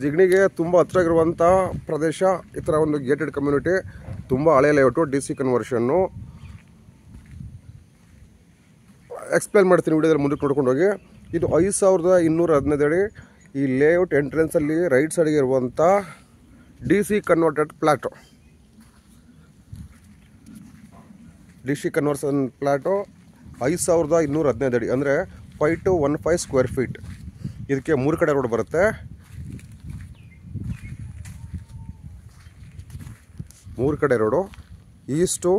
ಜಿಗಣಿಗೆ ತುಂಬ ಹತ್ತಿರವಾಗಿರುವಂಥ ಪ್ರದೇಶ ಈ ಥರ ಒಂದು ಗೇಟೆಡ್ ಕಮ್ಯುನಿಟಿ, ತುಂಬ ಹಳೆಯ ಲೇಔಟು, DC ಕನ್ವರ್ಷನ್ನು. ಎಕ್ಸ್ಪ್ಲೇನ್ ಮಾಡ್ತೀನಿ ವಿಡಿಯೋದಲ್ಲಿ, ಮುಂದಕ್ಕೆ ನೋಡ್ಕೊಂಡು ಹೋಗಿ. ಇದು 5215 ಅಡಿ. ಈ ಲೇಔಟ್ ಎಂಟ್ರೆನ್ಸಲ್ಲಿ ರೈಟ್ ಸೈಡ್ಗೆ ಇರುವಂಥ DC converted plot. DC conversion plot 5215 ಅಡಿ, ಅಂದರೆ 5215 ಸ್ಕ್ವೇರ್ ಫೀಟ್. ಇದಕ್ಕೆ 3 ಕಡೆ ರೋಡ್ ಬರುತ್ತೆ. 3 ಕಡೆ ರೋಡು, ಈಸ್ಟು,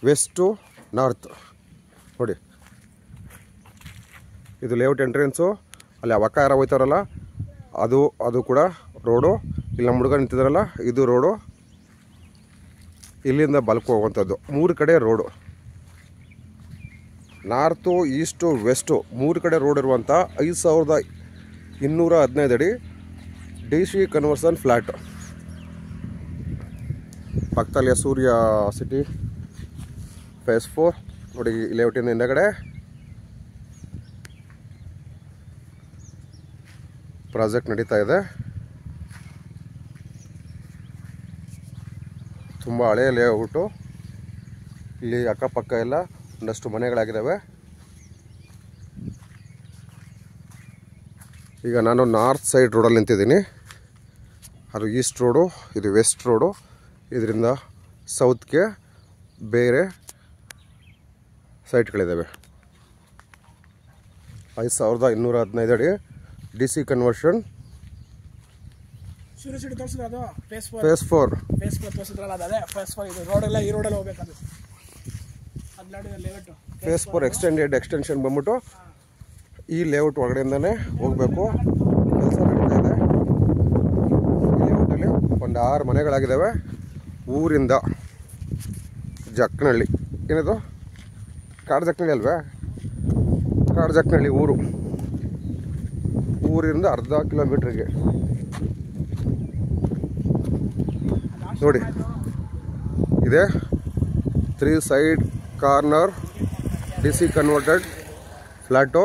ವೆಸ್ಟು, ನಾರ್ತ್. ನೋಡಿ, ಇದು ಲೇಔಟ್ ಎಂಟ್ರೆನ್ಸು. ಅಲ್ಲಿ ಅವಕ್ಕ ಯಾರ ಹೋಯ್ತಾರಲ್ಲ ಅದು ಕೂಡ ರೋಡು. ಇಲ್ಲಿ ನಮ್ಮ ಹುಡುಗ ನಿಂತಿದ್ದಾರಲ್ಲ, ಇದು ರೋಡು. ಇಲ್ಲಿಂದ ಬಲ್ಕ್ ಹೋಗುವಂಥದ್ದು. 3 ಕಡೆ ರೋಡು, ನಾರ್ತು, ಈಸ್ಟು, ವೆಸ್ಟು 3 ಕಡೆ ರೋಡ್ ಇರುವಂಥ 5215 ಅಡಿ DC ಕನ್ವರ್ಷನ್ ಫ್ಲ್ಯಾಟ್. ಪಕ್ಕದಲ್ಲಿ ಸೂರ್ಯ ಸಿಟಿ ಫೇಸ್ 4. ನೋಡಿ, ಲೇಔಟಿನ ಹಿಂದಗಡೆ ಪ್ರಾಜೆಕ್ಟ್ ನಡೀತಾ ಇದೆ. ತುಂಬ ಹಳೆಯ ಲೇಔಟು. ಇಲ್ಲಿ ಅಕ್ಕಪಕ್ಕ ಎಲ್ಲ ಒಂದಷ್ಟು ಮನೆಗಳಾಗಿದ್ದಾವೆ. ಈಗ ನಾನು ನಾರ್ತ್ ಸೈಡ್ ರೋಡಲ್ಲಿ ನಿಂತಿದ್ದೀನಿ. ಅದು ಈಸ್ಟ್ ರೋಡು, ಇದು ವೆಸ್ಟ್ ರೋಡು. ಇದರಿಂದ ಸೌತ್ಗೆ ಬೇರೆ ಸೈಟ್ಗಳಿದ್ದಾವೆ. 5215 ಅಡಿ DC conversion phase 4. Phase 4 extension ಬಂದ್ಬಿಟ್ಟು ಈ ಲೇಔಟ್ ಒಳಗಡೆಯಿಂದನೇ ಹೋಗಬೇಕು. ಕೆಲಸ ನಡೀತಾ ಇದೆ. ಈ ಲೇಔಟಲ್ಲಿ ಒಂದು 6 ಮನೆಗಳಾಗಿದ್ದಾವೆ. ಊರಿಂದ ಜಕ್ಕನಹಳ್ಳಿ, ಏನದು ಕಾಡು ಜಕ್ಕನಹಳ್ಳಿ ಅಲ್ವೇ? ಕಾಡು ಜಕ್ಕನಹಳ್ಳಿ ಊರಿಂದ ಅರ್ಧ ಕಿಲೋಮೀಟ್ರಿಗೆ. ನೋಡಿ, ಇದೆ 3 side corner DC converted flat.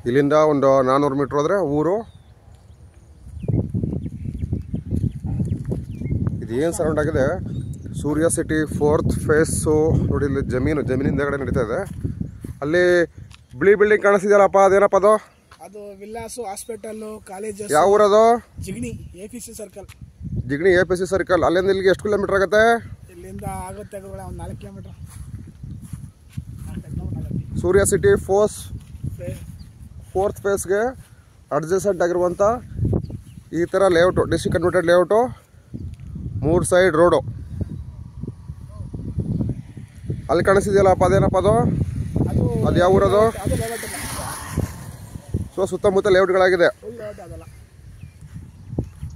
ಇಲ್ಲಿಂದ ಒಂದು 400 ಮೀಟ್ರ್ ಹೋದರೆ ಊರು. ಇದೇನು ಸರೌಂಡ್ ಆಗಿದೆ, ಸೂರ್ಯ ಸಿಟಿ 4th ಫೇಸು. ನೋಡಿ, ಇಲ್ಲಿ ಜಮೀನಿಂದಗಡೆ ನಡೀತಾ ಇದೆ. ಅಲ್ಲಿ ಬಿಳಿ ಬಿಲ್ಡಿಂಗ್ ಕಾಣಿಸ್ತಿದೆಯಲ್ಲಪ್ಪ, ಅದೇನಪ್ಪ ಅದು? ಅದು ವಿಲ್ಲಾಸು, ಹಾಸ್ಪಿಟಲ್, ಕಾಲೇಜ್. ಯಾವ ಊರದು? Jigani APC circle. Jigani APC circle. ಅಲ್ಲಿಂದ ಇಲ್ಲಿಗೆ ಎಷ್ಟು ಕಿಲೋಮೀಟರ್ ಆಗುತ್ತೆ? ಇಲ್ಲಿಂದ ಆಗುತ್ತೆ ಒಂದು 4 ಕಿಲೋಮೀಟರ್. ಸೂರ್ಯ ಸಿಟಿ 4th ಫೇಸ್ಗೆ ಅಡ್ಜಸೆಂಟ್ ಆಗಿರುವಂಥ ಈ ಥರ layout, DC converted layout. 3 side road. ಅಲ್ಲಿ ಕಾಣಿಸ್ತಿದೆಯಲ್ಲಪ್ಪ, ಅದೇನಪ್ಪ ಅದು? ಅದು ಯಾವ ಊರದು? ಸೊ ಸುತ್ತಮುತ್ತ ಲೇಔಟ್ಗಳಾಗಿದೆ.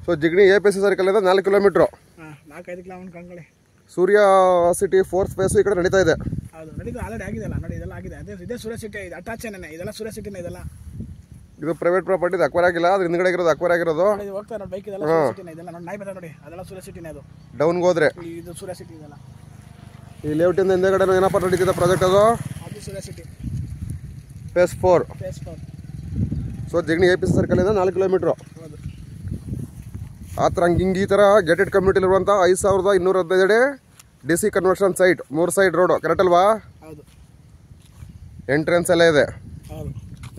ಸೊ ಜಿಗಣಿ APC ಸರ್ಕಲಿಂದ 4 kilometre. 4-5 kilometre. Surya city 4th phase ಈ ಕಡೆ ನಡೀತಾ ಇದೆ. ಹೌದು, ನಡೀತು. ಆಲ್ರೆಡಿ ಆಗಿದೆಲ್ಲ. ನೋಡಿ, ಇದೆಲ್ಲ ಆಗಿದೆ. ಇದೇ ಸೂರ್ಯ ಸಿಟಿ ಅಟ್ಯಾಚೇನೆ. ಇದೆಲ್ಲ ಸೂರ್ಯ ಸಿಟಿನೇ. ಇದೆಲ್ಲ ಇದು ಪ್ರೈವೇಟ್ ಪ್ರಾಪರ್ಟಿ, ಅಕ್ವೈರ್ ಆಗಿಲ್ಲ. ಅದ್ರ ಹಿಂದ್ಗಡೆ ಇರೋದು ಅಕ್ವೈರ್ ಆಗಿರೋದು. ಹೋಗ್ತಾ ನೋಡಿ, ಬೈಕ್ ಇದೆಲ್ಲ ಸೂರ್ಯ ಸಿಟಿನೇ. ಇದೆಲ್ಲ ನೋಡಿ, ನಾಯಿ ಬದ ನೋಡಿ, ಅದೆಲ್ಲ ಸೂರ್ಯ ಸಿಟಿನೇ. ಅದು ಡೌನ್ಗೆ ಹೋದ್ರೆ ಇದು ಸೂರ್ಯ ಸಿಟಿ. ಇದೆಲ್ಲ ಈ ಲೇಔಟಿಂದ ಹಿಂದೆಗಡೆ ಏನಪ್ಪ ನಡೀತಿದೆ ಪ್ರಾಜೆಕ್ಟ್? ಅದು Surya city phase 4. So Jigani APC ಸರ್ಕಲಿಂದ 4 ಕಿಲೋಮೀಟ್ರು. ಆ ಥರ ಹಿಂಗೆ ಈ ಥರ ಗೇಟೆಡ್ ಕಮ್ಯುನಿಟಿಲಿರುವಂಥ 5215 ಅಡಿ DC conversion site. 3 side road, correct ಅಲ್ವಾ? ಹೌದು. ಎಂಟ್ರೆನ್ಸ್ ಎಲ್ಲ ಇದೆ. ಹೌದು,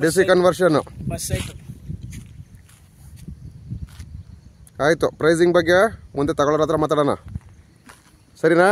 DC ಕನ್ವರ್ಷನ್ ಬಸ್ ಸೈಟ್. ಆಯಿತು. ಪ್ರೈಸಿಂಗ್ ಬಗ್ಗೆ ಮುಂದೆ ತಗೊಳ್ಳೋರ ಹತ್ರ ಮಾತಾಡೋಣ, ಸರಿನಾ?